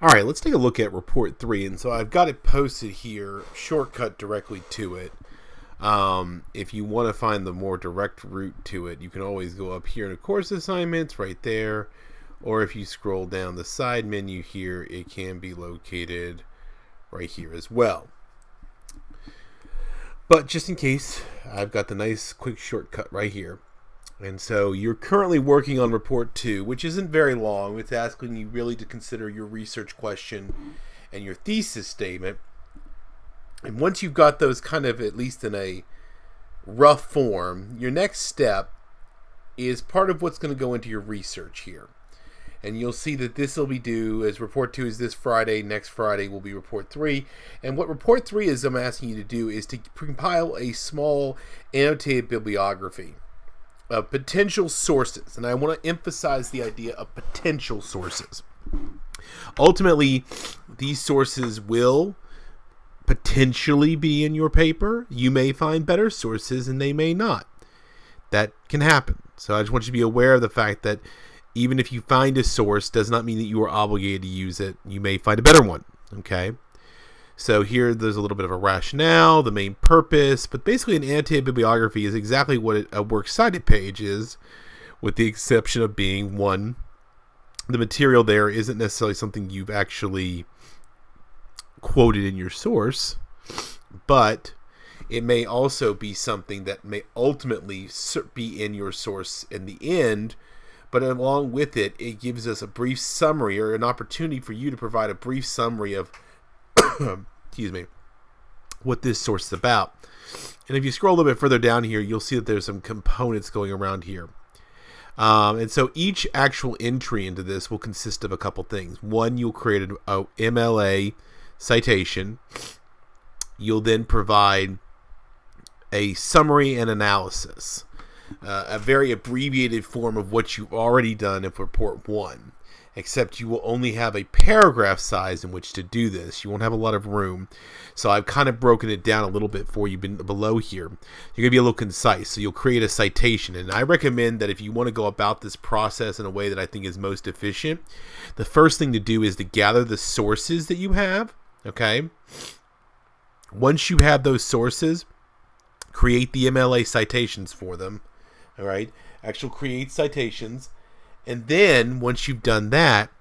All right, let's take a look at report 3. And so I've got it posted here, shortcut directly to it. If you want to find the more direct route to it, you can always go up here to course assignments right there. Or if you scroll down the side menu here, it can be located right here as well. But just in case, I've got the nice quick shortcut right here. And so you're currently working on report 2, which isn't very long. It's asking you really to consider your research question and your thesis statement. And once you've got those kind of at least in a rough form, your next step is part of what's going to go into your research here. And you'll see that this will be due as report 2 is this Friday. Next Friday will be report 3. And what report 3 is I'm asking you to do is to compile a small annotated bibliography of potential sources. And I want to emphasize the idea of potential sources. Ultimately, these sources will potentially be in your paper. You may find better sources and they may not. That can happen. So I just want you to be aware of the fact that even if you find a source, does not mean that you are obligated to use it. You may find a better one. Okay. So here there's a little bit of a rationale, the main purpose, but basically an annotated bibliography is exactly what a works cited page is, with the exception of being one, the material there isn't necessarily something you've actually quoted in your source, but it may also be something that may ultimately be in your source in the end. But along with it, it gives us a brief summary or an opportunity for you to provide a brief summary of excuse me, what this source is about. And if you scroll a little bit further down here, you'll see that there's some components going around here. And so each actual entry into this will consist of a couple things. One, you'll create an MLA citation. You'll then provide a summary and analysis, a very abbreviated form of what you've already done in report 1. Except you will only have a paragraph size in which to do this. You won't have a lot of room. So I've kind of broken it down a little bit for you below here. You're going to be a little concise. So you'll create a citation. And I recommend that if you want to go about this process in a way that I think is most efficient, the first thing to do is to gather the sources that you have. Okay. Once you have those sources, create the MLA citations for them. All right. Actually create citations. And then, once you've done that,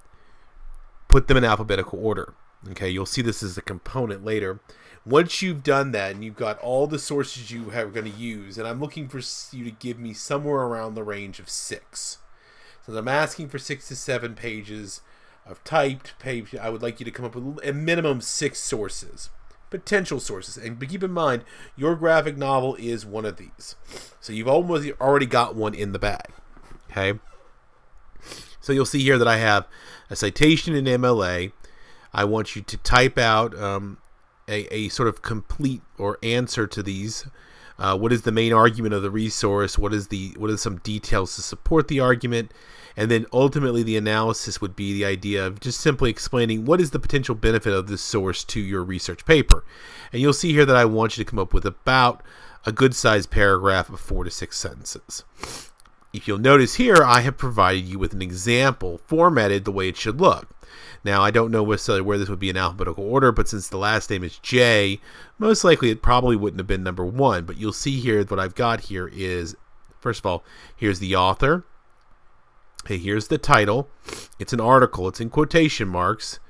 put them in alphabetical order. Okay, you'll see this as a component later. Once you've done that and you've got all the sources you are going to use, and I'm looking for you to give me somewhere around the range of 6. So I'm asking for 6 to 7 pages of typed page. I would like you to come up with a minimum 6 sources, potential sources. And keep in mind, your graphic novel is one of these. So you've almost already got one in the bag. Okay. So you'll see here that I have a citation in MLA. I want you to type out a sort of complete or answer to these. What is the main argument of the resource? What are some details to support the argument? And then ultimately the analysis would be the idea of just simply explaining what is the potential benefit of this source to your research paper. And you'll see here that I want you to come up with about a good sized paragraph of 4 to 6 sentences. If you'll notice here, I have provided you with an example formatted the way it should look. Now, I don't know necessarily where this would be in alphabetical order, but since the last name is J, most likely it probably wouldn't have been number 1. But you'll see here what I've got here is, first of all, here's the author. Okay, here's the title. It's an article. It's in quotation marks.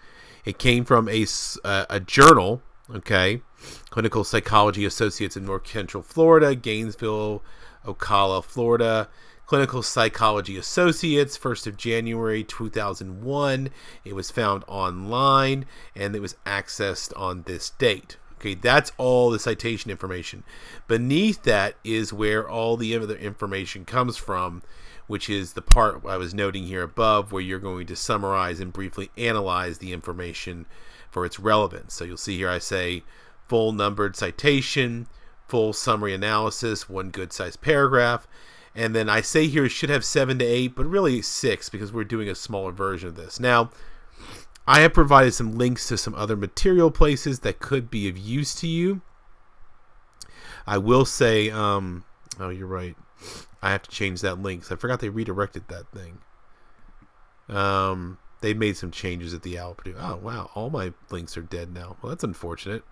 It came from a journal, okay, Clinical Psychology Associates in North Central Florida, Gainesville, Ocala, Florida. Clinical Psychology Associates, 1st of January 2001. It was found online and it was accessed on this date. Okay, that's all the citation information. Beneath that is where all the other information comes from, which is the part I was noting here above, where you're going to summarize and briefly analyze the information for its relevance. So you'll see here I say full numbered citation, full summary analysis, one good sized paragraph. And then I say here it should have 7 to 8, but really 6 because we're doing a smaller version of this. Now, I have provided some links to some other material places that could be of use to you. I will say, oh, you're right. I have to change that link. So I forgot they redirected that thing. They made some changes at the Alpha. Oh, wow. All my links are dead now. Well, that's unfortunate.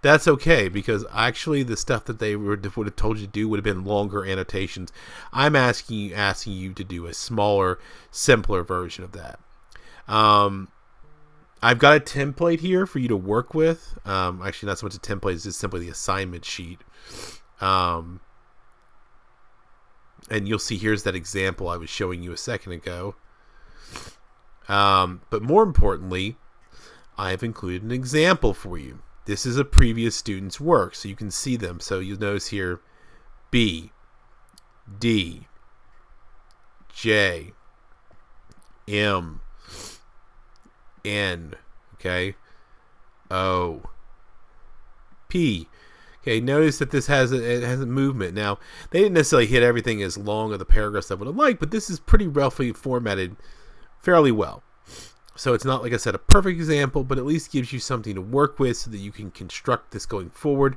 That's okay, because actually the stuff that they would have told you to do would have been longer annotations. I'm asking you to do a smaller, simpler version of that. I've got a template here for you to work with. Actually, not so much a template. It's just simply the assignment sheet. And you'll see here's that example I was showing you a second ago. But more importantly, I've included an example for you. This is a previous student's work, so you can see them. So you'll notice here B, D, J, M, N, okay, O, P. Okay, notice that this has a movement. Now, they didn't necessarily hit everything as long of the paragraphs I would have liked, but this is pretty roughly formatted fairly well. So it's not, like I said, a perfect example, but at least gives you something to work with so that you can construct this going forward.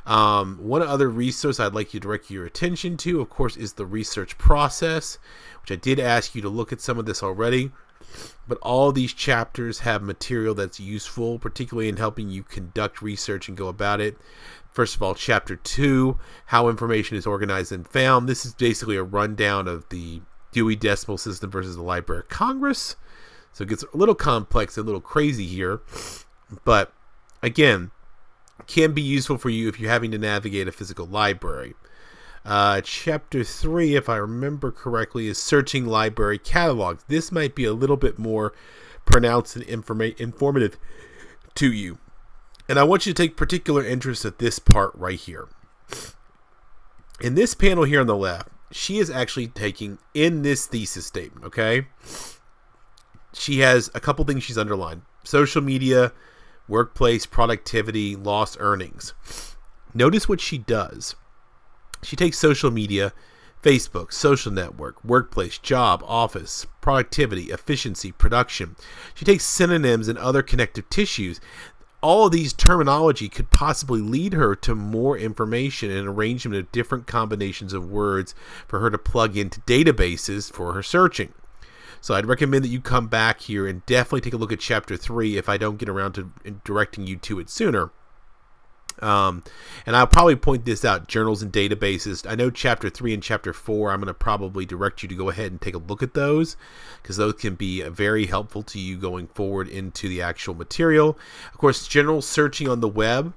One other resource I'd like you to direct your attention to, of course, is the research process, which I did ask you to look at some of this already. But all these chapters have material that's useful, particularly in helping you conduct research and go about it. First of all, Chapter 2, how information is organized and found. This is basically a rundown of the Dewey Decimal System versus the Library of Congress. So it gets a little complex, a little crazy here. But again, can be useful for you if you're having to navigate a physical library. Chapter 3, if I remember correctly, is searching library catalogs. This might be a little bit more pronounced and informative to you. And I want you to take particular interest at this part right here. In this panel here on the left, she is actually taking in this thesis statement, okay? She has a couple things she's underlined. Social media, workplace, productivity, lost earnings. Notice what she does. She takes social media, Facebook, social network, workplace, job, office, productivity, efficiency, production. She takes synonyms and other connective tissues. All of these terminology could possibly lead her to more information and arrangement of different combinations of words for her to plug into databases for her searching. So I'd recommend that you come back here and definitely take a look at Chapter 3 if I don't get around to directing you to it sooner. And I'll probably point this out, journals and databases. I know Chapter 3 and Chapter 4, I'm going to probably direct you to go ahead and take a look at those, because those can be very helpful to you going forward into the actual material. Of course, general searching on the web,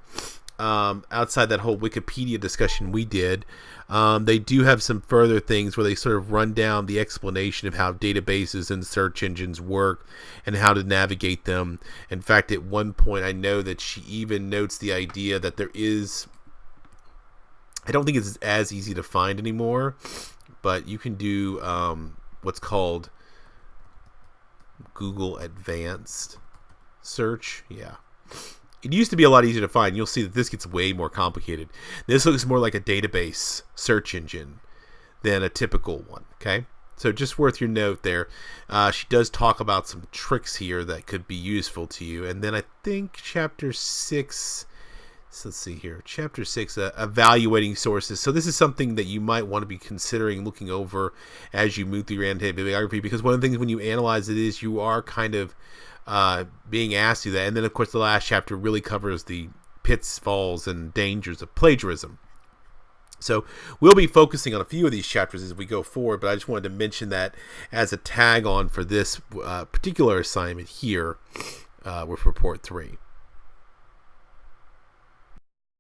outside that whole Wikipedia discussion we did, they do have some further things where they sort of run down the explanation of how databases and search engines work and how to navigate them. In fact, at one point, I know that she even notes the idea that there is, I don't think it's as easy to find anymore, but you can do what's called Google Advanced Search. Yeah. It used to be a lot easier to find. You'll see that this gets way more complicated. This looks more like a database search engine than a typical one, okay? So just worth your note there. She does talk about some tricks here that could be useful to you. And then I think Chapter 6, so let's see here. Chapter 6, evaluating sources. So this is something that you might want to be considering looking over as you move through your annotated bibliography, because one of the things when you analyze it is you are kind of being asked to do that. And then, of course, the last chapter really covers the pitfalls and dangers of plagiarism. So we'll be focusing on a few of these chapters as we go forward, but I just wanted to mention that as a tag on for this particular assignment here with Report 3.